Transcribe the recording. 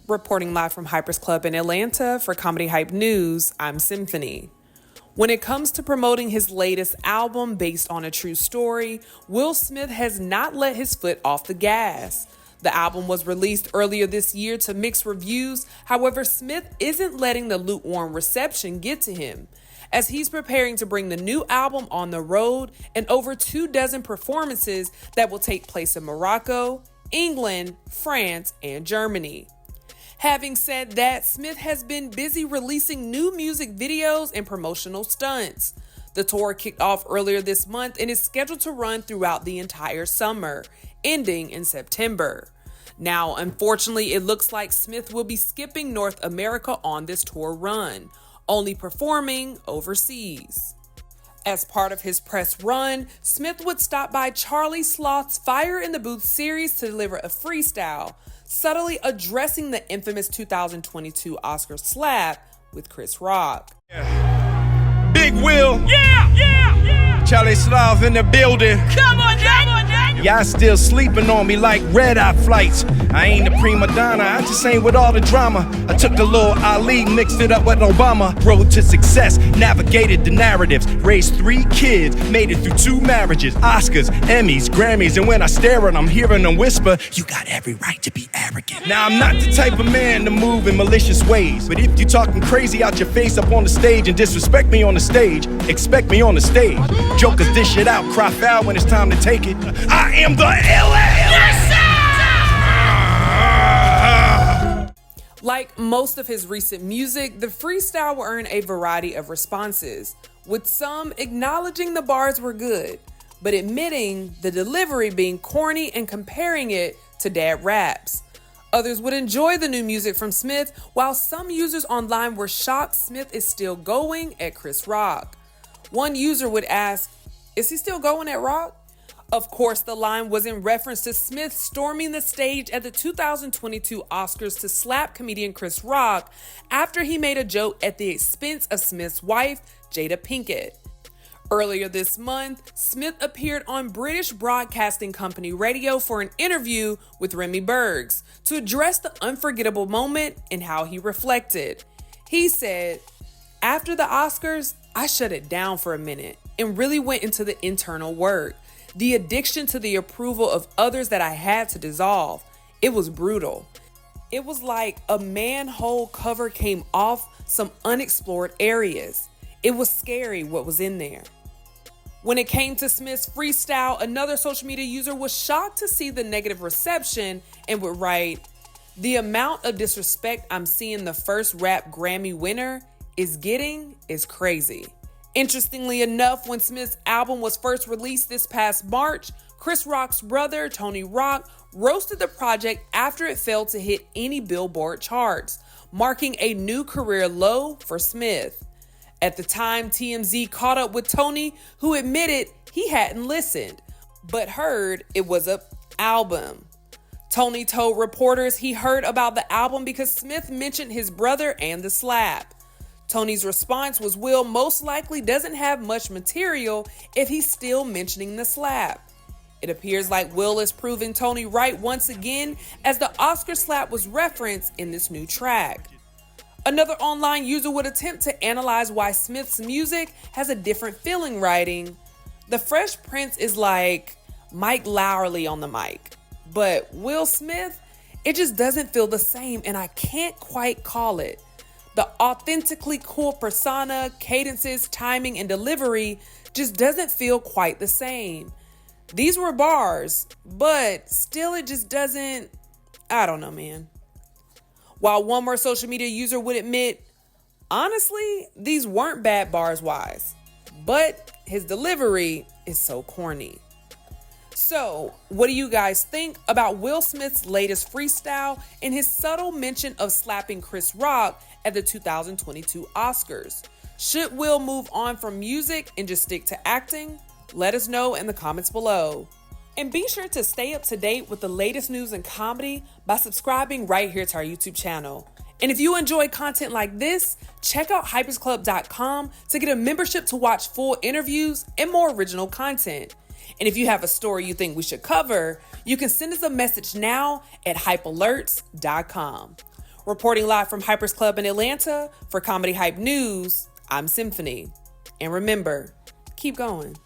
Reporting live from Hypers Club in Atlanta for Comedy Hype News, I'm Symphony. When it comes to promoting his latest album based on a true story, Will Smith has not let his foot off the gas. The album was released earlier this year to mixed reviews. However, Smith isn't letting the lukewarm reception get to him, as he's preparing to bring the new album on the road and over 24 performances that will take place in Morocco, England, France, and Germany. Having said that, Smith has been busy releasing new music videos and promotional stunts. The tour kicked off earlier this month and is scheduled to run throughout the entire summer, ending in September. Now, unfortunately, it looks like Smith will be skipping North America on this tour run, only performing overseas. As part of his press run, Smith would stop by Charlie Sloth's Fire in the Booth series to deliver a freestyle, subtly addressing the infamous 2022 Oscar slap with Chris Rock. Yeah. Big Will. Yeah. Charlie Sloth in the building. Come on, Daniel. Y'all still sleeping on me like red-eye flights. I ain't a prima donna, I just ain't with all the drama. I took the little Ali, mixed it up with Obama. Road to success, navigated the narratives. Raised 3 kids, made it through 2 marriages. Oscars, Emmys, Grammys, and when I stare at them, hearing them whisper, you got every right to be arrogant. Now I'm not the type of man to move in malicious ways, but if you talking crazy out your face up on the stage and disrespect me on the stage, expect me on the stage. Jokers dish it out, cry foul when it's time to take it. I am the Yes, sir! Like most of his recent music, the freestyle will earn a variety of responses, with some acknowledging the bars were good, but admitting the delivery being corny and comparing it to dad raps. Others would enjoy the new music from Smith, while some users online were shocked Smith is still going at Chris Rock. One user would ask, is he still going at Rock? Of course, the line was in reference to Smith storming the stage at the 2022 Oscars to slap comedian Chris Rock after he made a joke at the expense of Smith's wife, Jada Pinkett. Earlier this month, Smith appeared on British broadcasting company radio for an interview with Remy Bergs to address the unforgettable moment and how he reflected. He said, after the Oscars, I shut it down for a minute and really went into the internal work. The addiction to the approval of others that I had to dissolve. It was brutal. It was like a manhole cover came off some unexplored areas. It was scary what was in there. When it came to Smith's freestyle, another social media user was shocked to see the negative reception and would write, the amount of disrespect I'm seeing the first rap Grammy winner is getting is crazy. Interestingly enough, when Smith's album was first released this past March, Chris Rock's brother, Tony Rock, roasted the project after it failed to hit any Billboard charts, marking a new career low for Smith. At the time, TMZ caught up with Tony, who admitted he hadn't listened, but heard it was an album. Tony told reporters he heard about the album because Smith mentioned his brother and the slap. Tony's response was Will most likely doesn't have much material if he's still mentioning the slap. It appears like Will is proving Tony right once again, as the Oscar slap was referenced in this new track. Another online user would attempt to analyze why Smith's music has a different feeling, writing, the Fresh Prince is like Mike Lowry on the mic, but Will Smith, it just doesn't feel the same and I can't quite call it. The authentically cool persona, cadences, timing, and delivery just doesn't feel quite the same. These were bars, but still it just doesn't, I don't know, man. While one more social media user would admit, honestly, these weren't bad bars wise, but his delivery is so corny. So, what do you guys think about Will Smith's latest freestyle and his subtle mention of slapping Chris Rock at the 2022 Oscars? Should Will move on from music and just stick to acting? Let us know in the comments below. And be sure to stay up to date with the latest news and comedy by subscribing right here to our YouTube channel. And if you enjoy content like this, check out hypersclub.com to get a membership to watch full interviews and more original content. And if you have a story you think we should cover, you can send us a message now at hypealerts.com. Reporting live from Hypers Club in Atlanta for Comedy Hype News, I'm Symphony. And remember, keep going.